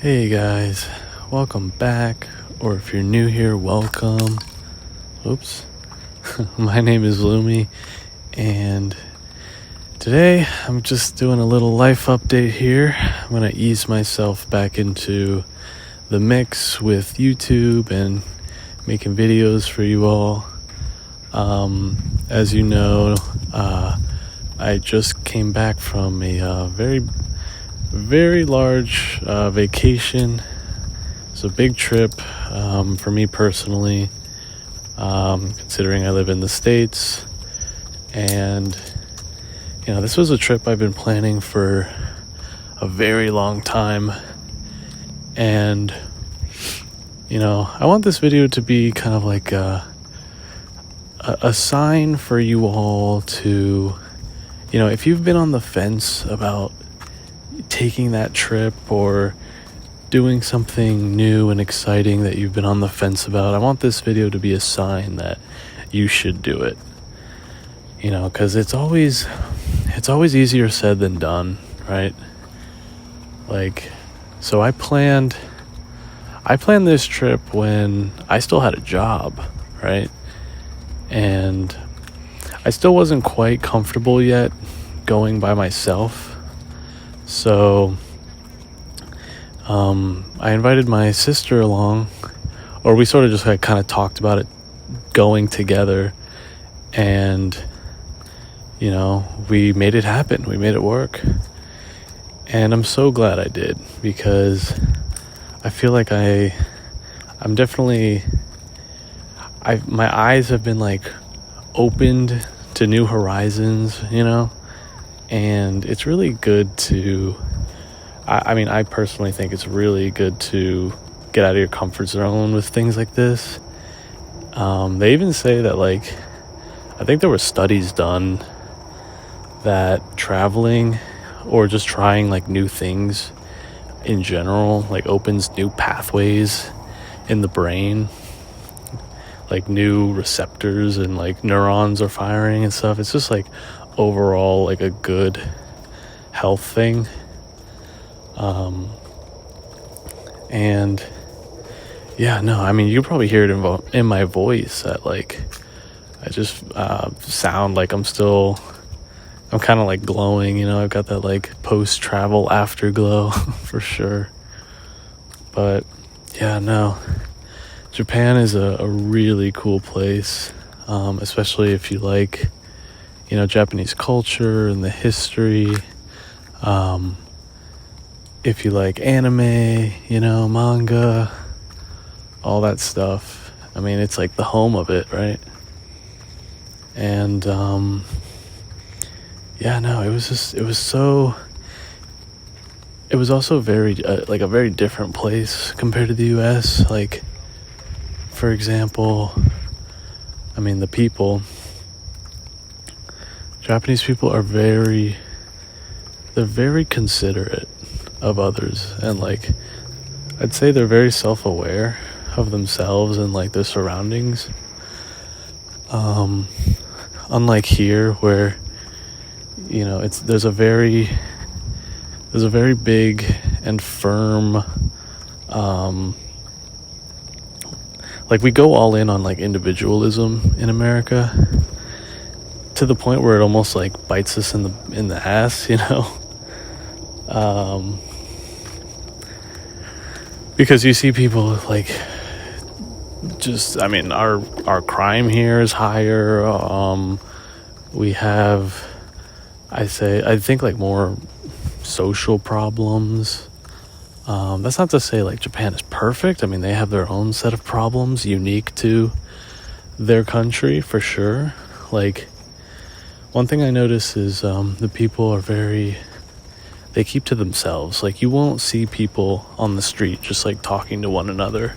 Hey guys, welcome back, or if you're new here, welcome. Oops. My name is Lumi, and today I'm just doing a little life update here. I'm going to ease myself back into the mix with YouTube and making videos for you all. As you know, I just came back from a very large vacation. It's a big trip for me personally, considering I live in the States. And, this was a trip I've been planning for a very long time. And, I want this video to be kind of like a sign for you all to, if you've been on the fence about taking that trip or doing something new and exciting that you've been on the fence about, I want this video to be a sign that you should do it. Because it's always easier said than done, right? So I planned this trip when I still had a job, right? And I still wasn't quite comfortable yet going by myself. So I invited my sister along, or we sort of just kind of talked about it going together, and we made it happen. We made it work, and I'm so glad I did, because I feel like I'm definitely my eyes have been opened to new horizons, and it's really good to, I personally think it's really good to get out of your comfort zone with things like this. They even say that, I think there were studies done that traveling or just trying new things in general opens new pathways in the brain, new receptors and neurons are firing and stuff. It's just overall a good health thing. And you probably hear it in my voice that I just sound like I'm kind of glowing. I've got that post-travel afterglow for sure. But Japan is a really cool place, especially if you like Japanese culture and the history. If you like anime, manga, all that stuff. It's the home of it, right? And it was also very a very different place compared to the US. For example, the people, Japanese people are they're very considerate of others, and I'd say they're very self-aware of themselves and their surroundings. Unlike here, where there's a very big and firm we go all in on individualism in America, to the point where it almost bites us in the ass, because you see people our crime here is higher. We have, I think more social problems. That's not to say Japan is perfect. They have their own set of problems unique to their country for sure. One thing I notice is the people are they keep to themselves. You won't see people on the street just talking to one another,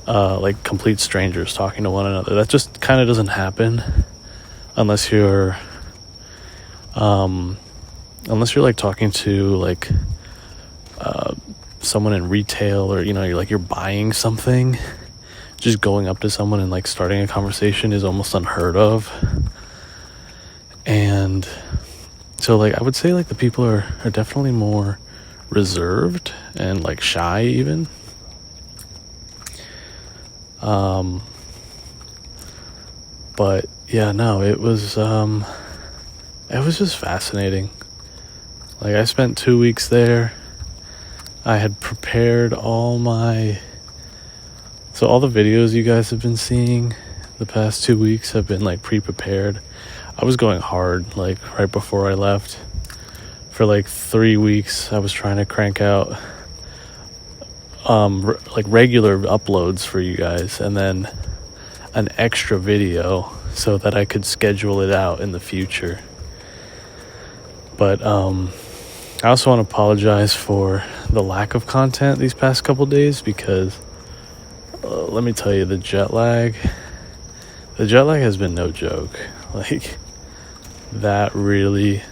complete strangers talking to one another. That just kind of doesn't happen unless you're talking to someone in retail, or you're buying something. Just going up to someone and starting a conversation is almost unheard of. And so I would say the people are definitely more reserved and like shy even. But yeah, no, it was just fascinating. Like, I spent 2 weeks there. I had prepared all the videos you guys have been seeing the past 2 weeks have been like pre-prepared. I was going hard like right before I left. For like 3 weeks I was trying to crank out like regular uploads for you guys, and then an extra video so that I could schedule it out in the future. But I also want to apologize for the lack of content these past couple days, because let me tell you, the jet lag has been no joke. Like, that really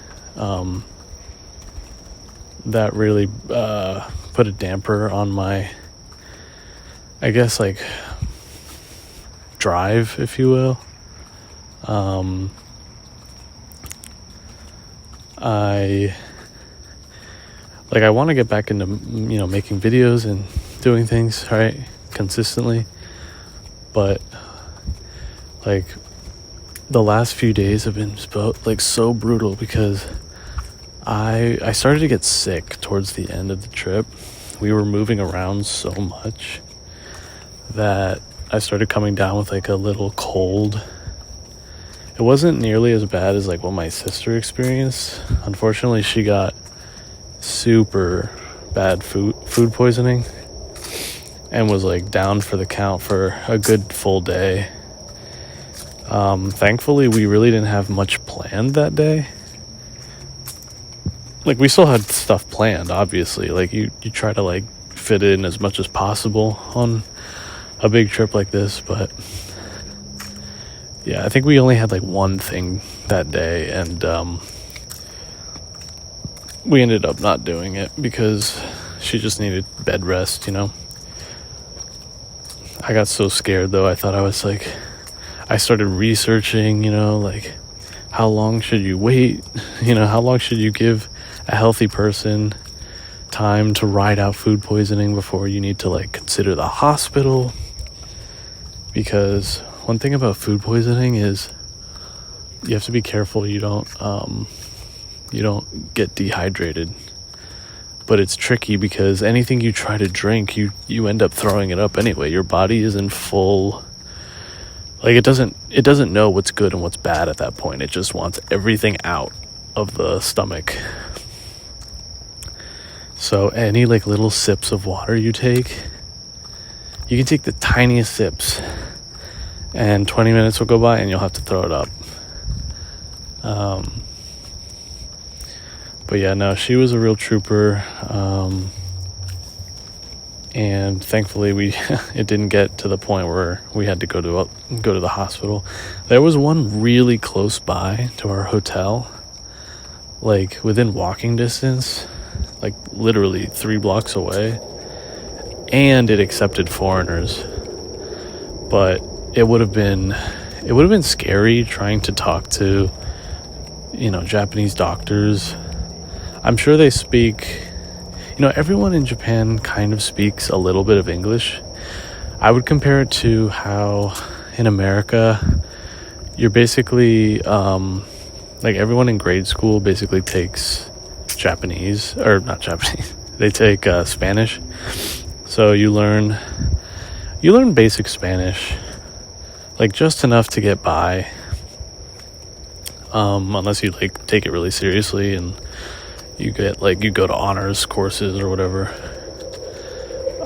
put a damper on my, I guess, like, drive, if you will. I want to get back into, making videos and doing things, right, consistently. But, like, the last few days have been so brutal, because I started to get sick towards the end of the trip. We were moving around so much that I started coming down with like a little cold. It wasn't nearly as bad as like what my sister experienced. Unfortunately, she got super bad food poisoning and was like down for the count for a good full day. Thankfully, we really didn't have much planned that day. Like, we still had stuff planned, obviously. Like, you try to like fit in as much as possible on a big trip like this, but yeah, I think we only had like one thing that day, and we ended up not doing it because she just needed bed rest, I got so scared though. I thought I started researching, like, how long should you wait? How long should you give a healthy person time to ride out food poisoning before you need to like consider the hospital? Because one thing about food poisoning is you have to be careful you don't get dehydrated. But it's tricky because anything you try to drink, you end up throwing it up anyway. Your body is in full, like, it doesn't know what's good and what's bad at that point. It just wants everything out of the stomach. So any like little sips of water you can take the tiniest sips, and 20 minutes will go by and you'll have to throw it up. But yeah, no, she was a real trooper. And thankfully it didn't get to the point where we had to go to the hospital. There was one really close by to our hotel, like within walking distance, like literally 3 blocks away, and it accepted foreigners. But it would have been scary trying to talk to, Japanese doctors. I'm sure they speak, everyone in Japan kind of speaks a little bit of English. I would compare it to how in America, you're basically, like, everyone in grade school basically takes Japanese, or not Japanese, they take Spanish. So you learn basic Spanish, like just enough to get by, unless you like take it really seriously and you go to honors courses or whatever.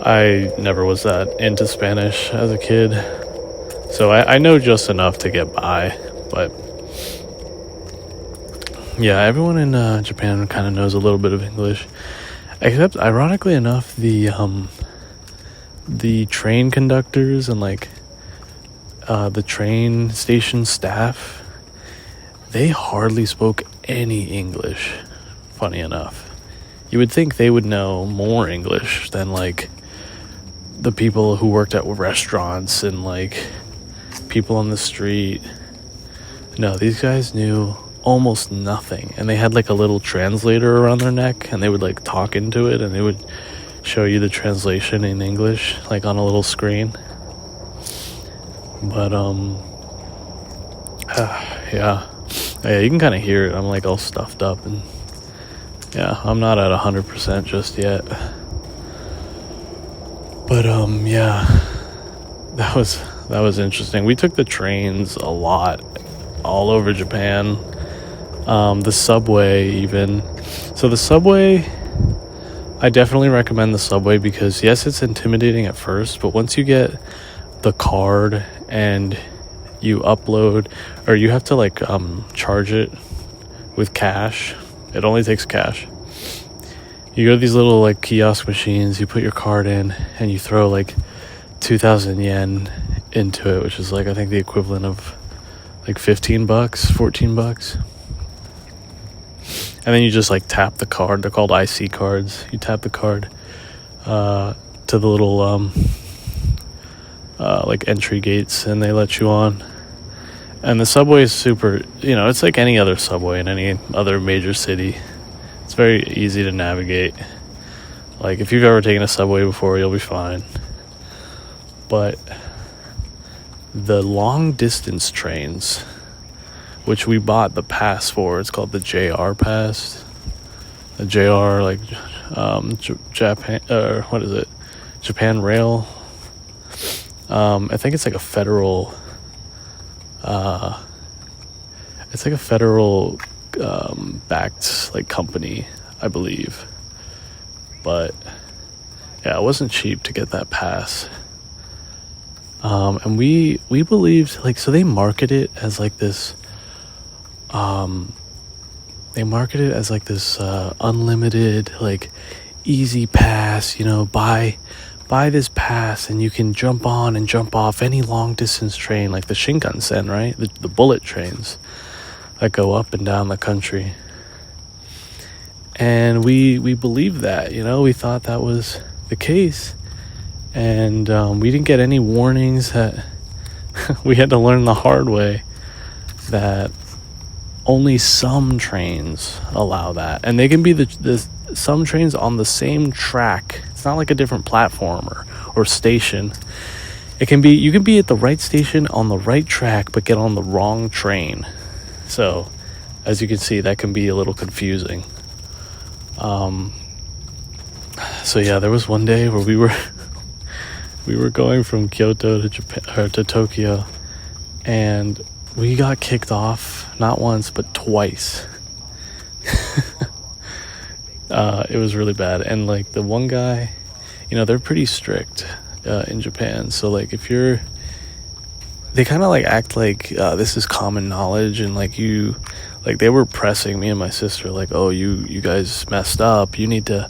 I never was that into Spanish as a kid, so I know just enough to get by. But yeah, everyone in Japan kind of knows a little bit of English, except, ironically enough, the train conductors and like the train station staff, they hardly spoke any English. Funny enough, you would think they would know more English than like the people who worked at restaurants and like people on the street. No, these guys knew almost nothing. And they had like a little translator around their neck, and they would like talk into it, and they would show you the translation in English, like on a little screen. But yeah, you can kind of hear it. I'm like all stuffed up, and yeah, I'm not at 100% just yet. But yeah, that was interesting. We took the trains a lot, all over Japan. The subway even. So the subway, I definitely recommend the subway because yes, it's intimidating at first, but once you get the card and you upload, or you have to like charge it with cash. It only takes cash. You go to these little like kiosk machines, you put your card in, and you throw like 2,000 yen into it, which is like I think the equivalent of like $15, $14. And then you just like tap the card. They're called IC cards. You tap the card to the little like entry gates, and they let you on. And the subway is super, it's like any other subway in any other major city. It's very easy to navigate. Like if you've ever taken a subway before, you'll be fine. But the long distance trains, which we bought the pass for, it's called the JR pass. The JR, like Japan, or what is it? Japan Rail. I think it's like a federal. It's like a federal backed like company, I believe. But yeah, it wasn't cheap to get that pass. And we believed, like, so they market it as like this. They market it as like this unlimited, like easy pass. Buy this pass and you can jump on and jump off any long distance train, like the Shinkansen, right? The bullet trains that go up and down the country. And we believed that, we thought that was the case. And we didn't get any warnings that we had to learn the hard way that only some trains allow that. And they can be the some trains on the same track. It's not like a different platform or station. You can be at the right station on the right track, but get on the wrong train. So, as you can see, that can be a little confusing. So yeah, there was one day where we were going from Kyoto to Japan, or to Tokyo, and we got kicked off not once but twice. It was really bad. And like the one guy, they're pretty strict in Japan. So like they kind of like act like this is common knowledge, and like they were pressing me and my sister like, oh, you guys messed up. You need to.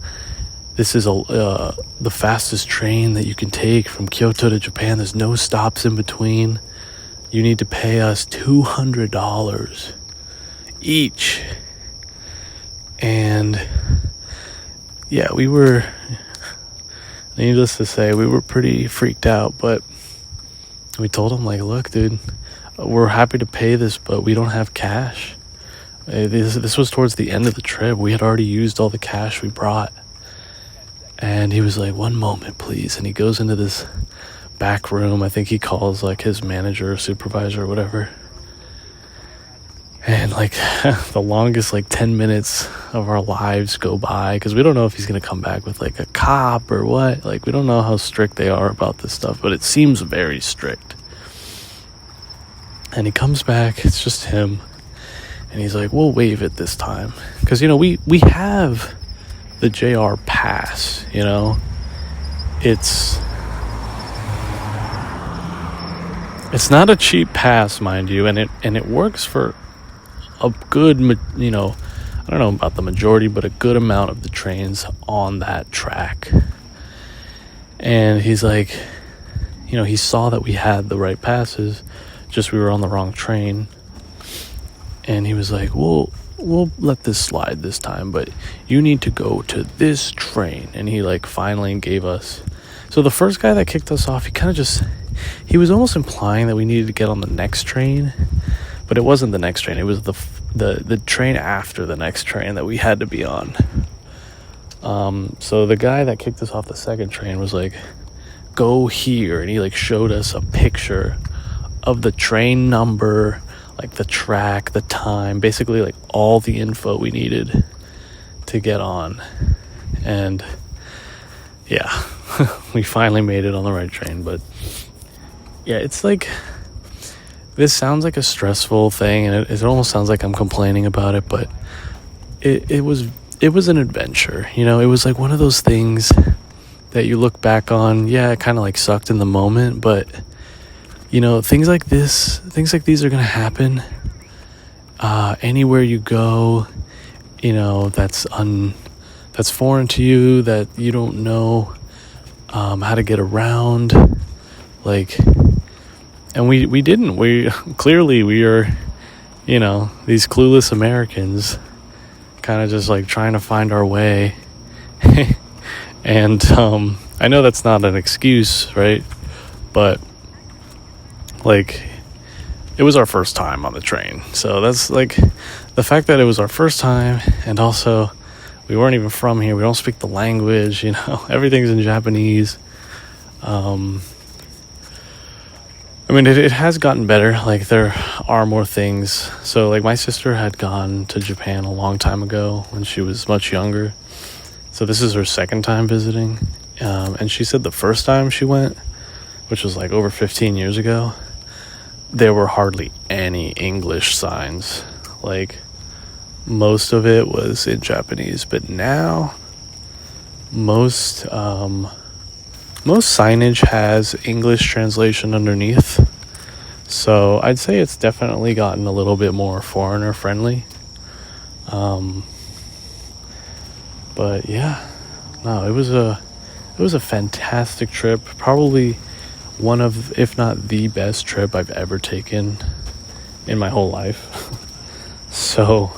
This is the fastest train that you can take from Kyoto to Japan. There's no stops in between. You need to pay us $200 each. And yeah, needless to say, we were pretty freaked out, but we told him, like, look, dude, we're happy to pay this, but we don't have cash. This was towards the end of the trip. We had already used all the cash we brought. And he was like, one moment, please. And he goes into this back room. I think he calls like his manager or supervisor or whatever. And like the longest like 10 minutes of our lives go by, because we don't know if he's going to come back with like a cop or what. Like, we don't know how strict they are about this stuff, but it seems very strict. And he comes back, it's just him. And he's like, we'll waive it this time. Because, we have the JR pass, It's not a cheap pass, mind you, and it works for a good, I don't know about the majority, but a good amount of the trains on that track. And he's like, he saw that we had the right passes, just we were on the wrong train. And he was like, we'll let this slide this time, but you need to go to this train. And he like finally gave us. So the first guy that kicked us off, he was almost implying that we needed to get on the next train, but it wasn't the next train. It was the train after the next train that we had to be on. So the guy that kicked us off the second train was like, go here, and he like showed us a picture of the train number, like the track, the time, basically like all the info we needed to get on. And yeah, we finally made it on the right train. But yeah, it's like, this sounds like a stressful thing, and it almost sounds like I'm complaining about it, but it was an adventure. You know, it was like one of those things that you look back on. Yeah, it kind of like sucked in the moment, but you know, things like these are gonna happen anywhere you go. You know, that's foreign to you, that you don't know how to get around. Like, and we clearly we are, you know, these clueless Americans kind of just like trying to find our way. And I know that's not an excuse, right? But like, it was our first time on the train. So that's like, the fact that it was our first time, and also we weren't even from here. We don't speak the language, you know, everything's in Japanese. I mean, it has gotten better. Like, there are more things. So, like, my sister had gone to Japan a long time ago when she was much younger. So this is her second time visiting. And she said the first time she went, which was like over 15 years ago, there were hardly any English signs. Like, most of it was in Japanese. But now, most signage has English translation underneath. So I'd say it's definitely gotten a little bit more foreigner friendly. But yeah, no, it was a fantastic trip. Probably one of, if not the best trip I've ever taken in my whole life. So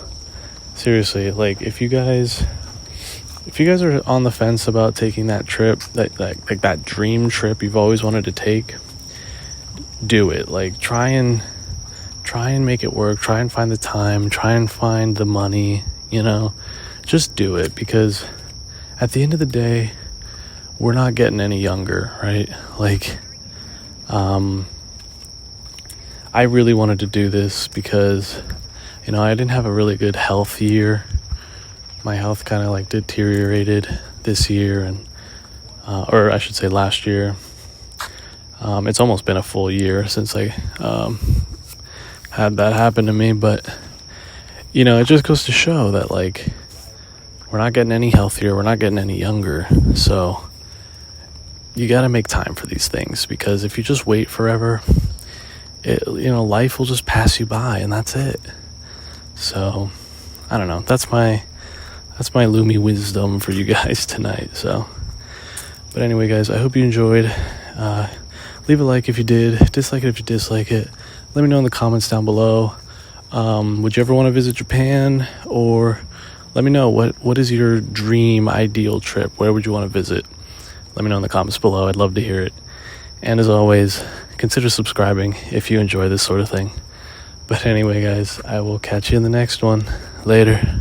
seriously, like, if you guys are on the fence about taking that trip, that dream trip you've always wanted to take, do it. Like, try and make it work. Try and find the time. Try and find the money. You know, just do it, because at the end of the day, we're not getting any younger, right? Like, I really wanted to do this because, you know, I didn't have a really good health year. My health kind of like deteriorated this year, and or I should say last year. It's almost been a full year since I had that happen to me, but you know, it just goes to show that, like, we're not getting any healthier, we're not getting any younger. So you got to make time for these things, because if you just wait forever, you know, life will just pass you by, and that's it. So I don't know, that's my Lumi wisdom for you guys tonight. So, but anyway, guys, I hope you enjoyed. Leave a like if you did, dislike it if you dislike it. Let me know in the comments down below. Would you ever want to visit Japan? Or let me know, what is your dream ideal trip? Where would you want to visit? Let me know in the comments below. I'd love to hear it. And as always, consider subscribing if you enjoy this sort of thing. But anyway, guys, I will catch you in the next one. Later.